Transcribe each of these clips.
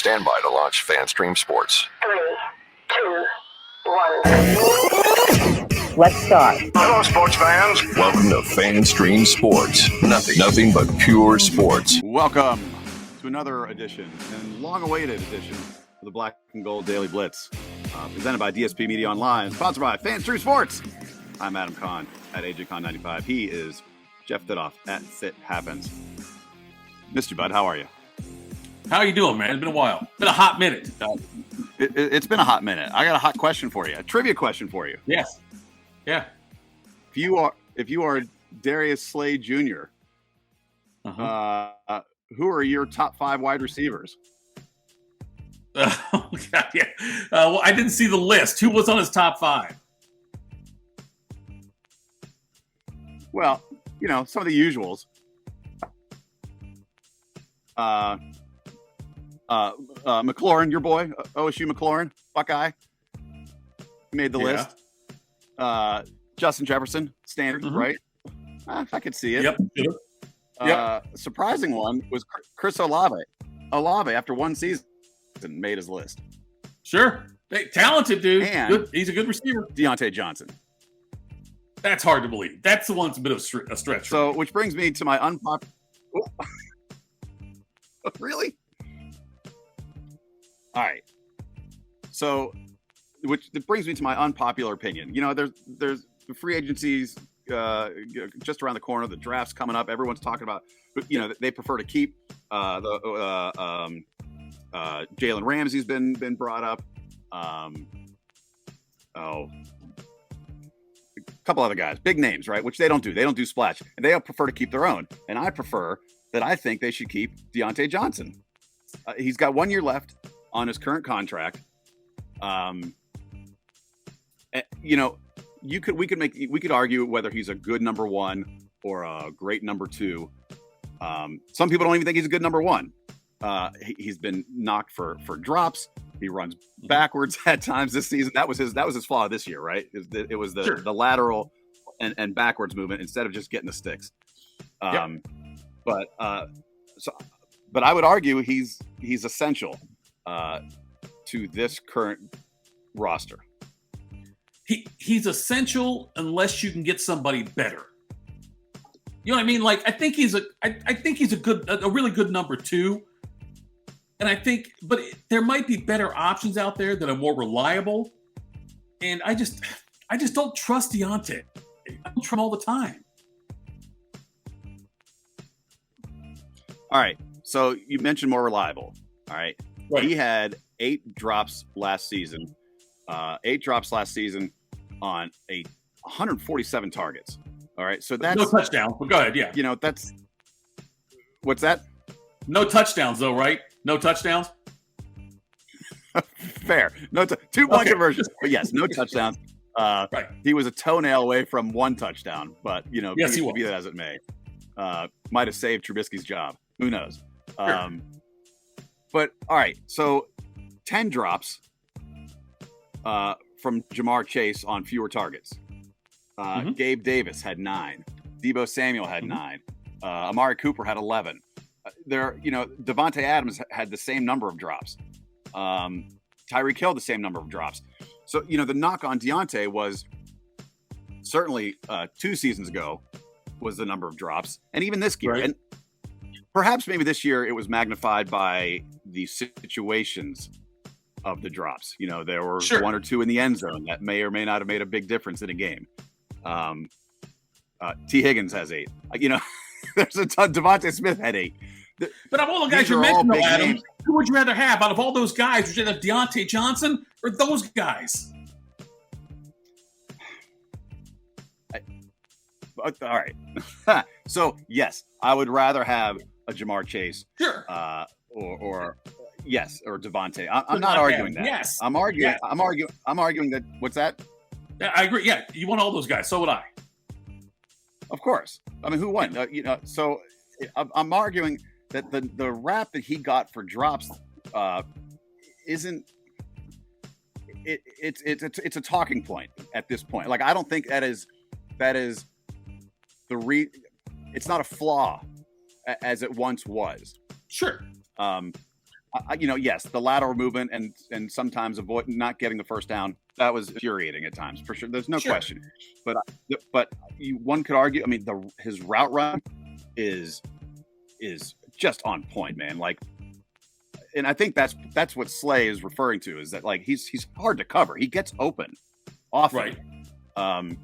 Stand by to launch FanStream Sports. 3, 2, 1. Let's start. Hello, sports fans. Welcome to FanStream Sports. Nothing but pure sports. Welcome to another edition, and long-awaited edition of the Black and Gold Daily Blitz, presented by DSP Media Online, sponsored by FanStream Sports. I'm Adam Kahn at AJCon95. He is Jeff Thidoff at Fit Happens. Mr. Bud, how are you? How you doing, man? It's been a while. Been a hot minute. It's been a hot minute. I got a hot question for you, a trivia question for you. Yes. Yeah. If you are Darius Slay Jr., who are your top 5 wide receivers? Oh, God, yeah. Well, I didn't see the list. Who was on his top 5? Well, you know, some of the usuals. McLaurin, your boy, OSU McLaurin, Buckeye, made the list. Justin Jefferson, standard, right? I could see it. Yep. Surprising one was Chris Olave. Olave, after one season, made his list. Sure. Hey, talented dude. And good. He's a good receiver. Dionte Johnson. That's hard to believe. That's the one that's a bit of a stretch. So, which brings me to my unpopular... Really? All right. So, which brings me to my unpopular opinion. You know, there's the free agencies just around the corner. The draft's coming up. Everyone's talking about, you know, they prefer to keep Jalen Ramsey's been brought up. A couple other guys, big names, right? Which they don't do. They don't do splash, and they prefer to keep their own. And I prefer that. I think they should keep Dionte Johnson. He's got 1 year left on his current contract. You know, we could argue whether he's a good number 1 or a great number 2. Some people don't even think he's a good number 1. He's been knocked for drops. He runs backwards at times this season. That was his flaw this year, right? It was the lateral and backwards movement instead of just getting the sticks. But I would argue he's essential to this current roster. He's essential unless you can get somebody better. You know what I mean? Like I think he's a really good number 2. And but there might be better options out there that are more reliable. And I just don't trust Dionte. I don't trust him all the time. All right. So you mentioned more reliable. All right. He had 8 drops last season. 8 drops last season on 147 targets. All right. So that's no touchdowns. But go ahead. Yeah. You know, what's that? No touchdowns though, right? No touchdowns. Fair. No, 2 point conversions, but yes, no touchdowns. Right. He was a toenail away from 1 touchdown, but you know, yes, be that as it may, might have saved Trubisky's job. Who knows? Sure. But all right, so 10 drops from Jamar Chase on fewer targets. Gabe Davis had 9. Deebo Samuel had 9. Amari Cooper had 11. Devontae Adams had the same number of drops. Tyreek Hill the same number of drops. So, you know, the knock on Dionte was certainly 2 seasons ago was the number of drops, and even this year. Right. And perhaps maybe this year it was magnified by the situations of the drops. You know, there were 1 or 2 in the end zone that may or may not have made a big difference in a game. T. Higgins has 8. You know, there's a ton. Devontae Smith had 8. But of all the guys you mentioned, Adam, who would you rather have out of all those guys? Would you rather have Dionte Johnson or those guys? All right. So yes, I would rather have a Jamar Chase. Sure. Or Devontae. I'm not arguing that. Yes. I'm arguing that. What's that? Yeah, I agree. Yeah, you want all those guys. So would I. Of course. I mean, who won? So I'm arguing that the rap that he got for drops isn't. It's a talking point at this point. Like, I don't think that is it's not a flaw as it once was. Sure. yes, the lateral movement and sometimes not getting the first down, that was infuriating at times for sure. There's no question. But one could argue. I mean, his route run is just on point, man. Like, and I think that's what Slay is referring to, is that like he's hard to cover. He gets open often. Right.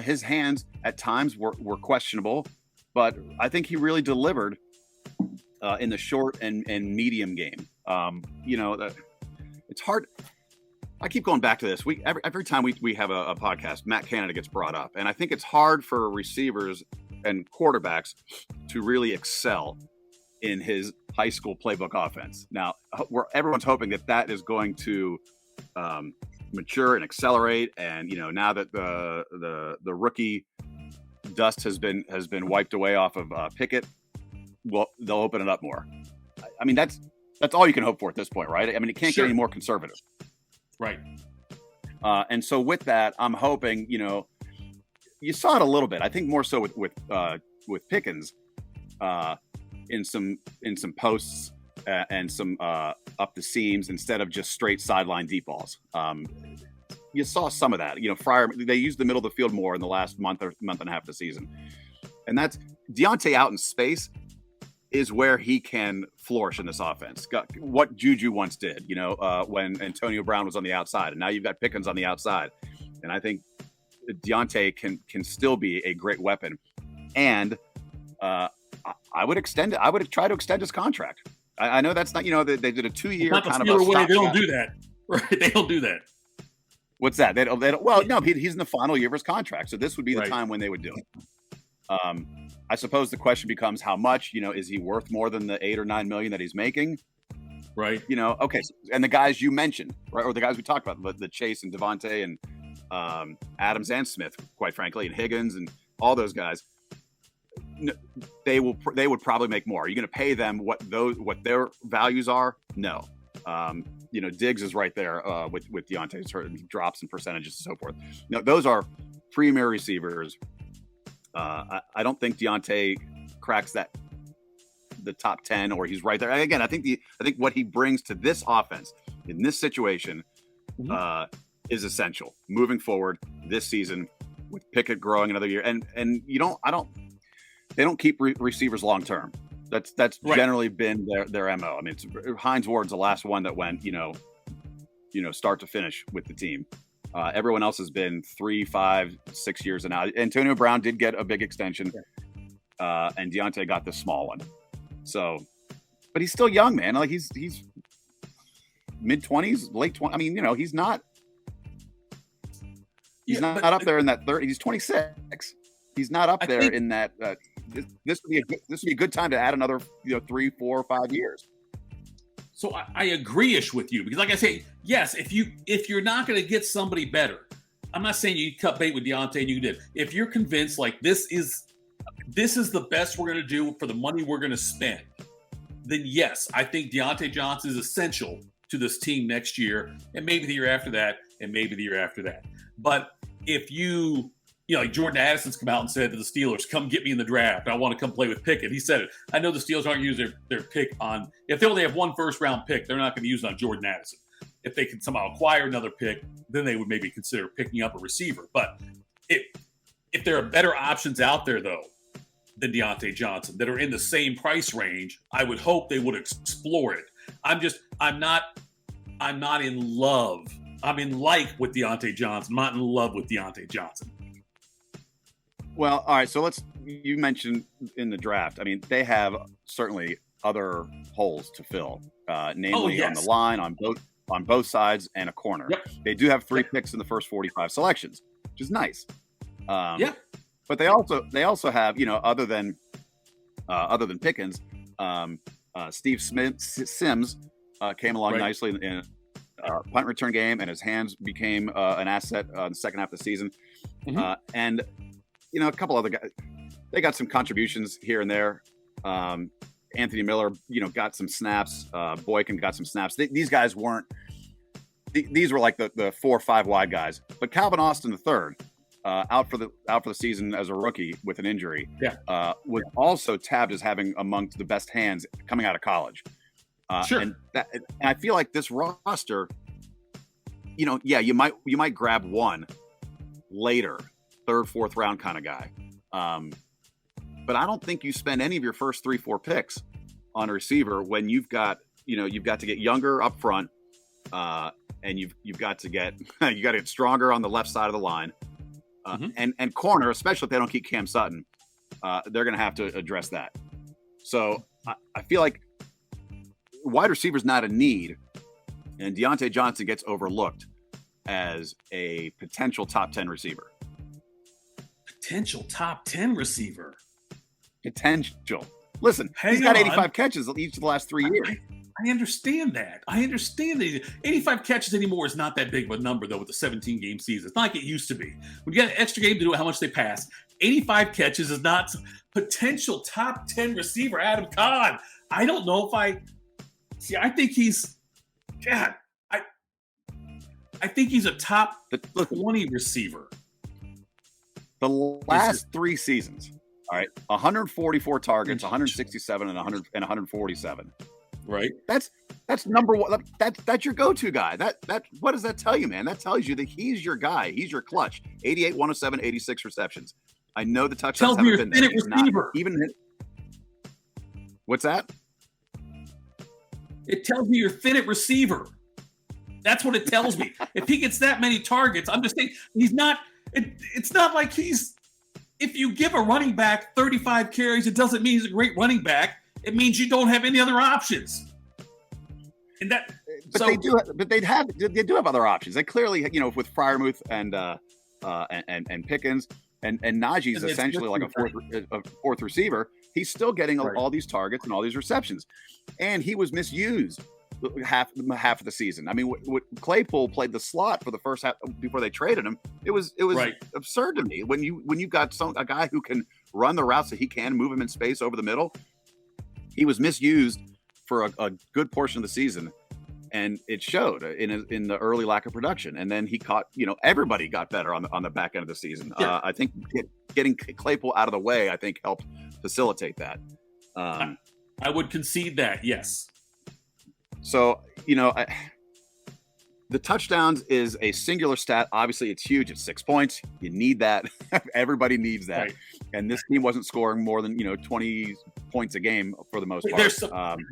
His hands at times were questionable, but I think he really delivered in the short and medium game. It's hard. I keep going back to this. Every time we have a podcast, Matt Canada gets brought up, and I think it's hard for receivers and quarterbacks to really excel in his high school playbook offense. Now, everyone's hoping that is going to mature and accelerate, and now that the rookie dust has been wiped away off of Pickett, well, they'll open it up more. I mean, that's all you can hope for at this point, right? I mean, it can't get any more conservative. Right. And so with that, I'm hoping, you saw it a little bit. I think more so with Pickens in some posts and some up the seams instead of just straight sideline deep balls. You saw some of that. Fryer, they used the middle of the field more in the last month and a half of the season. And that's Dionte out in space is where he can flourish in this offense. What Juju once did, when Antonio Brown was on the outside, and now you've got Pickens on the outside. And I think Dionte can still be a great weapon. And I would extend it. I would try to extend his contract. I know that's not, they did a 2-year kind of a way. They don't do that. Right. They don't do that. What's that? They don't. Well, no, he's in the final year of his contract. So this would be the time when they would do it. I suppose the question becomes how much, is he worth more than the $8 or $9 million that he's making? Right. Okay. And the guys you mentioned, right, or the guys we talked about, the Chase and Devontae and Adams and Smith, quite frankly, and Higgins and all those guys, they would probably make more. Are you going to pay them what their values are? No. Diggs is right there with Dionte, drops and percentages and so forth. Those are premier receivers. I don't think Dionte cracks the top 10, or he's right there. Again, I think what he brings to this offense in this situation is essential moving forward this season with Pickett growing another year. And they don't keep receivers long term. That's generally been their MO. I mean, Hines Ward's the last one that went, start to finish with the team. Everyone else has been 3, 5, 6 years and out. Antonio Brown did get a big extension, and Dionte got the small one. So, but he's still young, man. Like he's mid-20s, late 20s. I mean, he's not not up there in that 30. He's 26. He's not up there in that. This would be a good time to add another 3, 4, 5 years. So I agree-ish with you, because like I say, yes, if you're not going to get somebody better, I'm not saying you cut bait with Dionte and you did. If you're convinced like this is the best we're going to do for the money we're going to spend, then yes, I think Dionte Johnson is essential to this team next year, and maybe the year after that, and maybe the year after that. But if like Jordan Addison's come out and said to the Steelers, come get me in the draft. I want to come play with Pickett. He said it. I know the Steelers aren't using their pick on – if they only have one first-round pick, they're not going to use it on Jordan Addison. If they can somehow acquire another pick, then they would maybe consider picking up a receiver. But if there are better options out there, though, than Dionte Johnson that are in the same price range, I would hope they would explore it. I'm not in love. I'm in like with Dionte Johnson. I'm not in love with Dionte Johnson. Well, all right. So you mentioned in the draft. I mean, they have certainly other holes to fill, namely on the line, on both sides, and a corner. Yep. They do have 3 picks in the first 45 selections, which is nice. But they also have, other than Pickens, Steve Sims came along nicely in a punt return game, and his hands became an asset in the second half of the season. And a couple other guys, they got some contributions here and there. Anthony Miller, got some snaps. Boykin got some snaps. These guys weren't. These were like the 4 or 5 wide guys. But Calvin Austin III, out for the season as a rookie with an injury, was also tabbed as having amongst the best hands coming out of college. Sure. And I feel like this roster, you might grab one later, third, fourth round kind of guy. But I don't think you spend any of your first 3-4 picks on a receiver when you've got to get younger up front, and you've got to get stronger on the left side of the line, and corner, especially if they don't keep Cam Sutton, they're going to have to address that. So I feel like wide receiver is not a need, and Dionte Johnson gets overlooked as a potential top 10 receiver. Potential top 10 receiver. Potential. Listen, he's got 85 catches each of the last 3 years. I understand that. I understand that 85 catches anymore is not that big of a number, though, with the 17-game season. It's not like it used to be. When you got an extra game to do how much they pass, 85 catches is not potential top 10 receiver. Adam Kahn. I don't know if I think he's I think he's a top 20 receiver. The last 3 seasons, all right, 144 targets, 167 and 147. Right. That's number one. That's your go-to guy. That what does that tell you, man? That tells you that he's your guy. He's your clutch. 88, 107, 86 receptions. I know the touchdowns tells me haven't you're been thin there. at receiver. What's that? It tells me you're thin at receiver. That's what it tells me. If he gets that many targets, I'm just saying he's not. It's not like he's. If you give a running back 35 carries, it doesn't mean he's a great running back. It means you don't have any other options. And that, but they do. But they do have other options. They clearly, with Freiermuth and Pickens and Najee's essentially like a fourth receiver. He's still getting all these targets and all these receptions, and he was misused half of the season. I mean, Claypool played the slot for the first half before they traded him. It was absurd to me when you got a guy who can run the routes that he can, move him in space over the middle. He was misused for a good portion of the season, and it showed in the early lack of production. And then he caught, everybody got better on the back end of the season. Yeah. I think getting Claypool out of the way, I think, helped facilitate that. I would concede that, yes. So, the touchdowns is a singular stat. Obviously, it's huge. It's 6 points. You need that. Everybody needs that. Right. And this team wasn't scoring more than 20 points a game for the most part.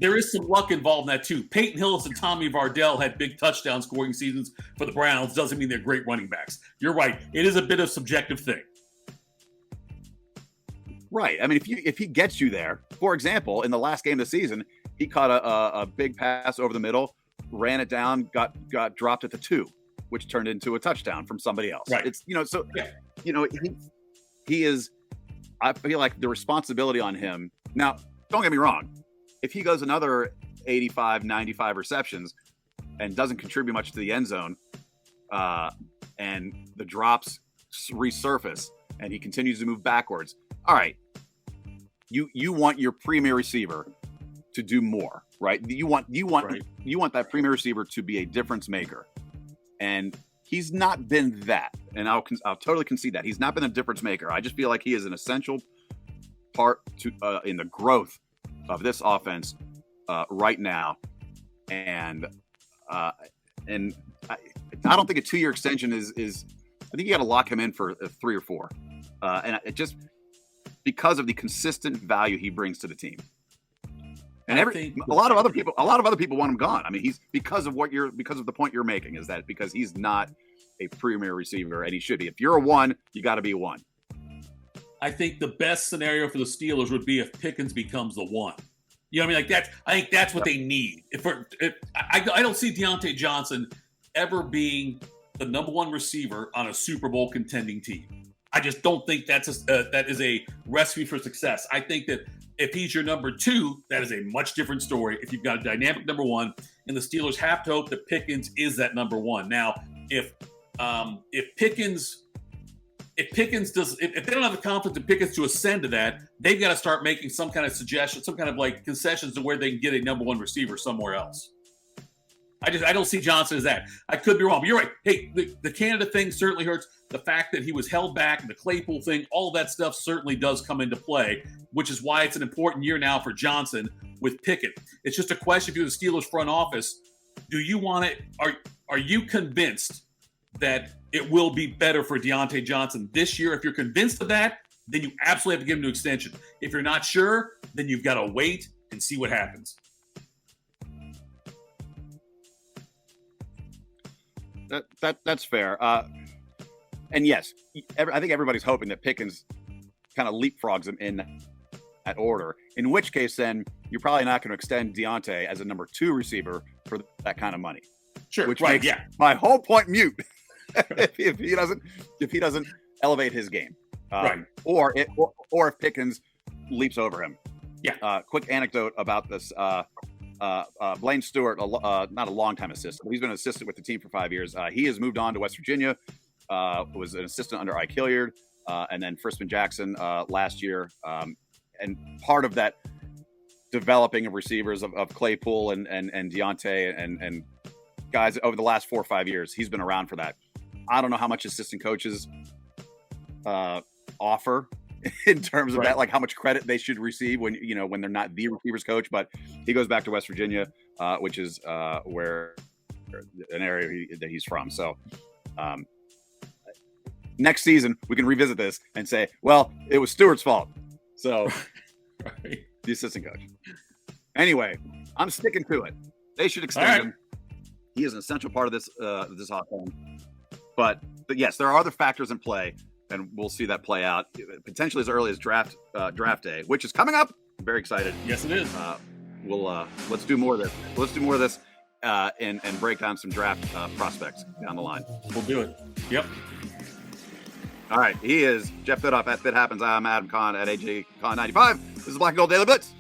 There is some luck involved in that too. Peyton Hillis and Tommy Vardell had big touchdown scoring seasons for the Browns. Doesn't mean they're great running backs. You're right. It is a bit of a subjective thing. Right. I mean, if he gets you there, for example, in the last game of the season, he caught a big pass over the middle, ran it down, got dropped at the 2, which turned into a touchdown from somebody else. Right. It's he is. I feel like the responsibility on him. Now, don't get me wrong. If he goes another 85, 95 receptions and doesn't contribute much to the end zone, and the drops resurface and he continues to move backwards, all right, you want your premier receiver to do more, right? You want that premier receiver to be a difference maker, and he's not been that. And I'll totally concede that he's not been a difference maker. I just feel like he is an essential part to in the growth of this offense right now, and I don't think a 2-year extension is. I think you got to lock him in for 3 or 4, and it just because of the consistent value he brings to the team. And a lot of other people want him gone. I mean, he's because of the point you're making is that because he's not a premier receiver and he should be. If you're a 1, you got to be a 1. I think the best scenario for the Steelers would be if Pickens becomes the 1. You know what I mean? Like I think that's what they need. I don't see Dionte Johnson ever being the number 1 receiver on a Super Bowl contending team. I just don't think that is a recipe for success. I think that if he's your number 2, that is a much different story. If you've got a dynamic number 1, and the Steelers have to hope that Pickens is that number 1. Now, if Pickens if they don't have the confidence in Pickens to ascend to that, they've got to start making some kind of suggestion, some kind of like concessions to where they can get a number 1 receiver somewhere else. I don't see Johnson as that. I could be wrong, but you're right. Hey, the Canada thing certainly hurts. The fact that he was held back, the Claypool thing, all of that stuff certainly does come into play, which is why it's an important year now for Johnson with Pickett. It's just a question if you're the Steelers front office, do you want it? Are you convinced that it will be better for Dionte Johnson this year? If you're convinced of that, then you absolutely have to give him an extension. If you're not sure, then you've got to wait and see what happens. That's fair. And yes, I think everybody's hoping that Pickens kind of leapfrogs him in that order, in which case then you're probably not going to extend Dionte as a number 2 receiver for that kind of money. Sure. Which right, makes my whole point mute if he doesn't elevate his game. Right. Or if Pickens leaps over him. Yeah. Quick anecdote about this. Blaine Stewart, not a longtime assistant, but he's been an assistant with the team for 5 years. He has moved on to West Virginia, was an assistant under Ike Hilliard, and then Frisman Jackson last year. And part of that developing of receivers of Claypool and Dionte and guys over the last 4 or 5 years, he's been around for that. I don't know how much assistant coaches offer in terms of that, like how much credit they should receive when they're not the receivers coach, but he goes back to West Virginia, which is where an area that he's from. So next season we can revisit this and say, well, it was Stewart's fault. So the assistant coach. Anyway, I'm sticking to it. They should extend him. He is an essential part of this offense. But yes, there are other factors in play. And we'll see that play out potentially as early as draft day, which is coming up. I'm very excited. Yes, it is. Let's do more of this. Let's do more of this and break down some draft prospects down the line. We'll do it. Yep. All right. He is Jeff Bidoff at Bit Happens. I'm Adam Kahn at AJ Kahn 95. This is Black and Gold Daily Blitz.